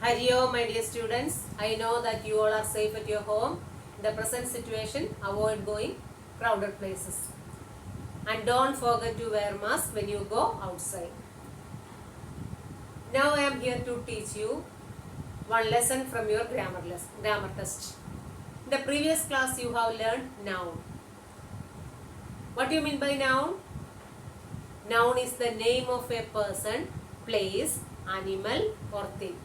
Hello, my dear students. I know that you all are safe at your home. In the present situation, avoid going crowded places. And don't forget to wear mask when you go outside. Now I am here to teach you one lesson from your grammar test. In the previous class, you have learned noun. What do you mean by noun? Noun is the name of a person, place, animal or thing.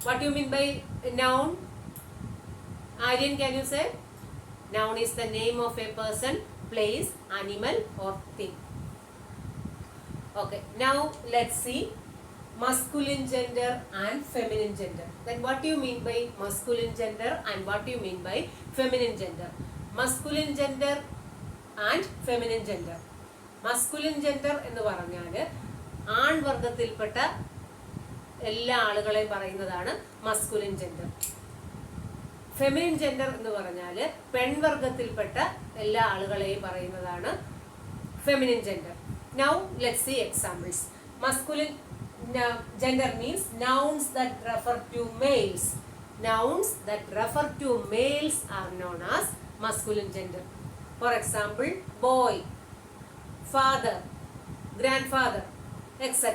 What do you mean by noun? Aryan, can you say? Noun is the name of a person, place, animal or thing. Okay, now let's see masculine gender and feminine gender. Then what do you mean by masculine gender and what do you mean by feminine gender? Masculine gender and feminine gender. Masculine gender എന്ന് പറഞ്ഞാൽ ആൺവർഗത്തിൽപ്പെട്ട എല്ലാ ആളുകളെയും പറയുന്നതാണ് masculine gender. Feminine gender എന്ന് പറഞ്ഞാൽ പെൺവർഗത്തിൽപ്പെട്ട എല്ലാ ആളുകളെയും പറയുന്നതാണ് feminine gender. Now let's see examples. Masculine gender means nouns that refer to males. Nouns that refer to males are known as masculine gender. For example, boy, father, grandfather, etc.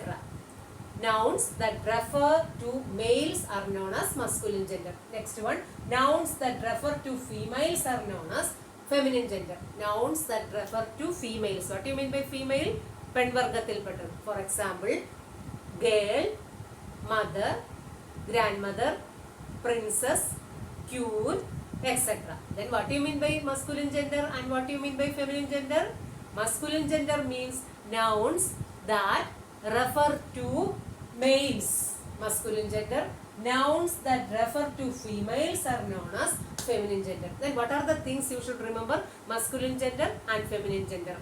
Nouns that refer to males are known as masculine gender. Next one, nouns that refer to females are known as feminine gender. Nouns that refer to females. What do you mean by female? പെൺവർഗത്തിൽപ്പെട്ടത്. For example, girl, mother, grandmother, princess, queen, etc. Then what do you mean by masculine gender and what do you mean by feminine gender? Masculine gender means nouns that refer to males. Masculine gender. Nouns that refer to females are known as feminine gender. Then what are the things you should remember? Masculine gender and feminine gender.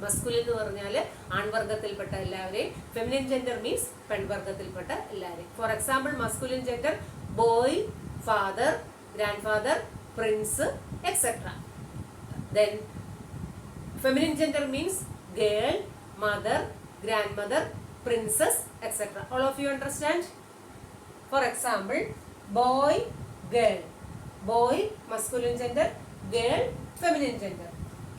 Masculine എന്ന് പറഞ്ഞാൽ ആൺവർഗത്തിൽപ്പെട്ട എല്ലാവരെയും, feminine gender means പെൺവർഗത്തിൽപ്പെട്ട എല്ലാവരെയും. For example masculine gender boy, father, grand father, Prince, etcetera. Then feminine gender means girl, mother, grandmother, princess, etc. All of you understand? For example, boy, girl. Boy, masculine gender. Girl, feminine gender.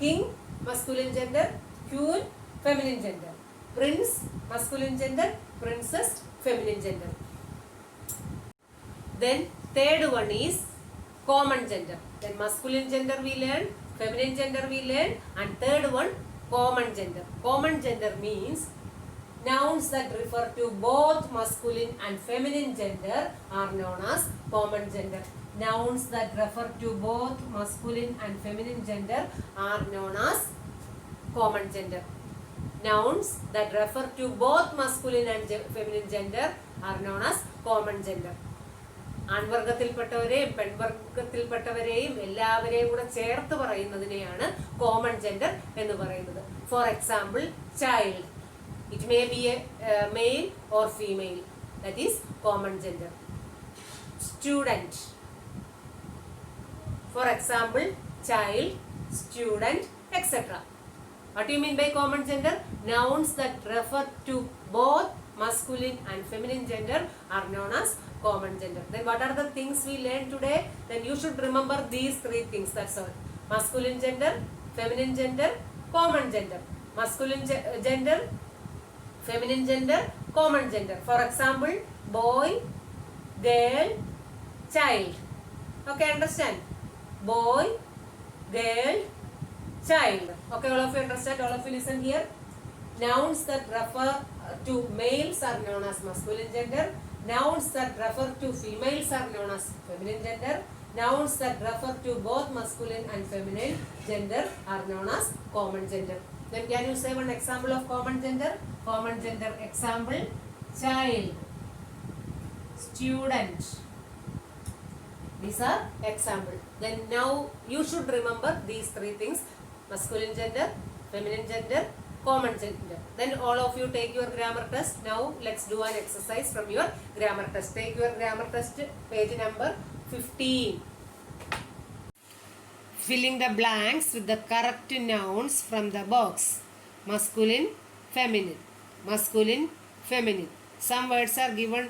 King, masculine gender. Queen, feminine gender. Prince, masculine gender. Princess, feminine gender. Then third one is common gender. Then masculine gender we learn, feminine gender we learn, and third one common gender. Common gender means nouns that refer to both masculine and feminine gender are known as common gender. Nouns that refer to both masculine and feminine gender are known as common gender. Nouns that refer to both masculine and feminine gender are known as common gender. ആൺവർഗത്തിൽപ്പെട്ടവരെയും പെൺവർഗത്തിൽപ്പെട്ടവരെയും എല്ലാവരെയും കൂടെ ചേർത്ത് പറയുന്നതിനെയാണ് common gender എന്ന് പറയുന്നത്. For example, child, it may be A male or female, that is common gender. Student, for example child, student, etcetera. What do you mean by common gender? Nouns that refer to both masculine and feminine gender are known as common gender. Then what are the things we learned today? Then you should remember these three things. That's all. Masculine gender, feminine gender, common gender. Masculine gender, feminine gender, common gender. For example, boy, girl, child. Okay, understand? Boy, girl, child. Okay, all of you understand? All of you listen here. Nouns that refer to males are known as masculine gender. Nouns that refer to females are known as feminine gender. Nouns that refer to both masculine and feminine gender are known as common gender. Then can you say one example of common gender? Common gender example: child, student. These are examples. Then now you should remember these three things: masculine gender, feminine gender, common gender. Then all of you take your grammar test. Now let's do an exercise from your grammar test. Take your grammar test, page number 15. Filling the blanks with the correct nouns from the box. Masculine, feminine. Masculine, feminine. Some words are given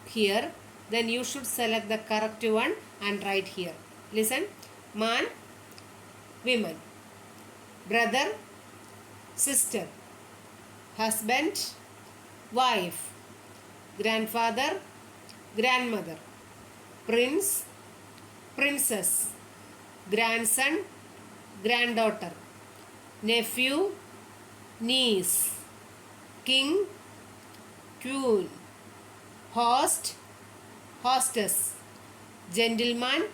here, then you should select the correct one and write here. Listen. Man, women. Brother, sister. Husband, wife. Grandfather, grandmother. Prince, princess. Grandson, granddaughter. Nephew, niece. King, queen. Host, hostess. Gentleman,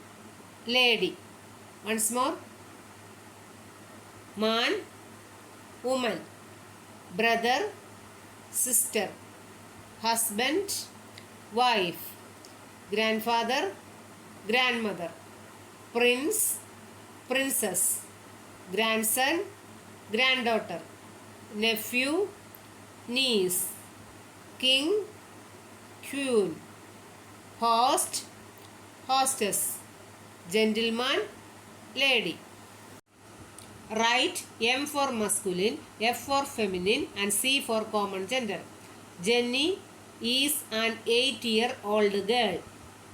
lady. Once more. Man, woman. Brother, sister. Husband, wife. Grandfather, grandmother. Prince, princess. Grandson, granddaughter. Nephew, niece. King, queen. Host, hostess. Gentleman, lady. Write M for masculine, F for feminine and C for common gender. Jenny is an 8-year-old girl.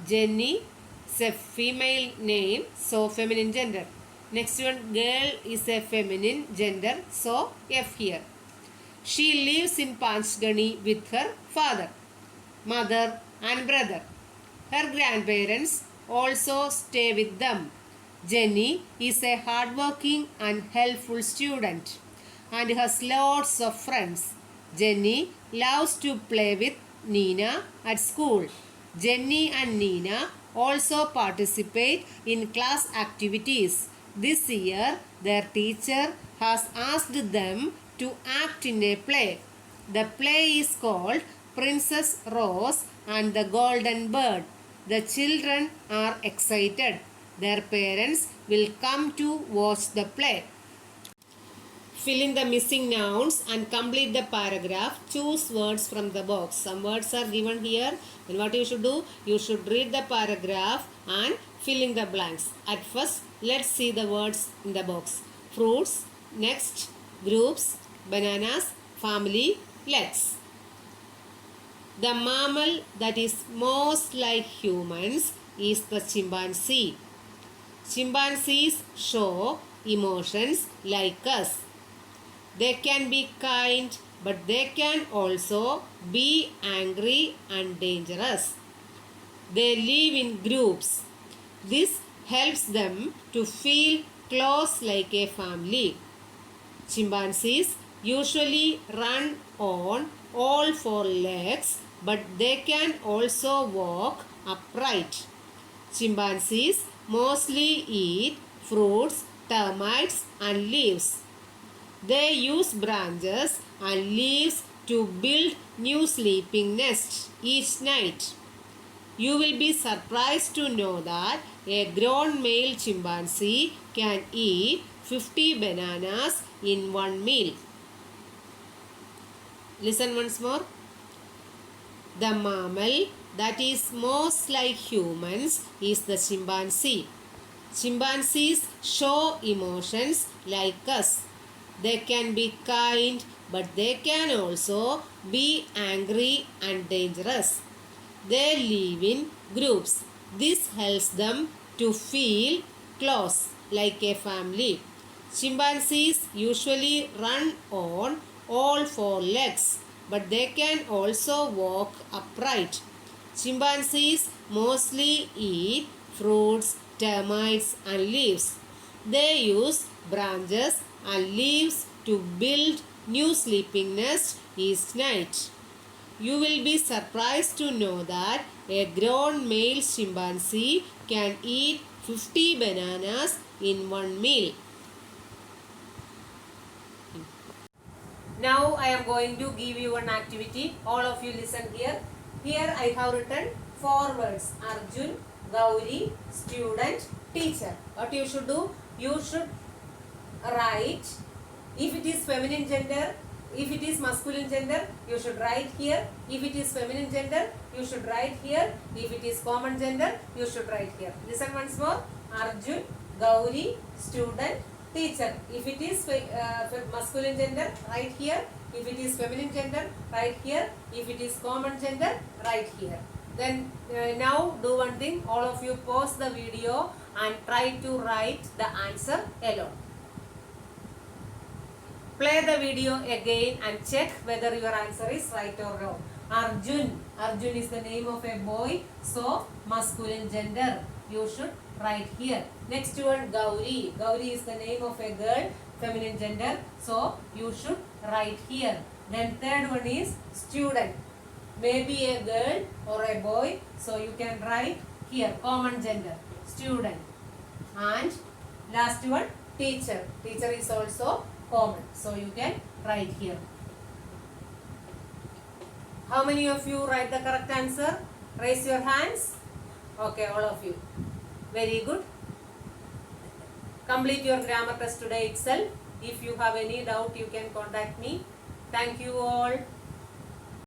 Jenny is a female name, so feminine gender. Next one, girl is a feminine gender, so F here. She lives in Panchgani with her father, mother and brother. Her grandparents also stay with them. Jenny is a hardworking and helpful student and has lots of friends. Jenny loves to play with Nina at school. Jenny and Nina also participate in class activities. This year, their teacher has asked them to act in a play. The play is called Princess Rose and the Golden Bird. The children are excited. Their parents will come to watch the play. Fill in the missing nouns and complete the paragraph. Choose words from the box. Some words are given here. Then what you should do? You should read the paragraph and fill in the blanks. At first, let's see the words in the box. Fruits. Next, groups. Bananas. Family. Legs. The mammal that is most like humans is the chimpanzee. Chimpanzees show emotions like us. They can be kind, but they can also be angry and dangerous. They live in groups. This helps them to feel close like a family. Chimpanzees usually run on all four legs, but they can also walk upright. Chimpanzees mostly eat fruits, termites and leaves. They use branches and leaves to build new sleeping nests each night. You will be surprised to know that a grown male chimpanzee can eat 50 bananas in one meal. Listen once more. The mammal that is most like humans is the chimpanzee. Chimpanzees show emotions like us. They can be kind, but they can also be angry and dangerous. They live in groups. This helps them to feel close like a family. Chimpanzees usually run on all four legs, but they can also walk upright. Chimpanzees mostly eat fruits, termites and leaves. They use branches and leaves to build new sleeping nests each night. You will be surprised to know that a grown male chimpanzee can eat 50 bananas in one meal. Now I am going to give you an activity. All of you listen here. Here I have written 4 words. Arjun, Gauri, student, teacher. What you should do? You should write. If it is feminine gender, if it is masculine gender, you should write here. If it is feminine gender, you should write here. If it is common gender, you should write here. Listen once more. Arjun, Gauri, student, teacher. If it is masculine gender, write here. If it is feminine gender, write here. If it is common gender, write here. Then now do one thing, all of you pause the video and try to write the answer alone. Play the video again and check whether your answer is right or wrong. Arjun. Arjun is the name of a boy, so masculine gender. You should write here. Next one, Gauri. Gauri is the name of a girl, feminine gender, so you should write here. Then third one is student. Maybe a girl or a boy, so you can write here, common gender, student. And last one, teacher. Teacher is also common, so you can write here. How many of you write the correct answer? Raise your hands. Okay, all of you. Very good. Complete your grammar test today itself. If you have any doubt, you can contact me. Thank you all.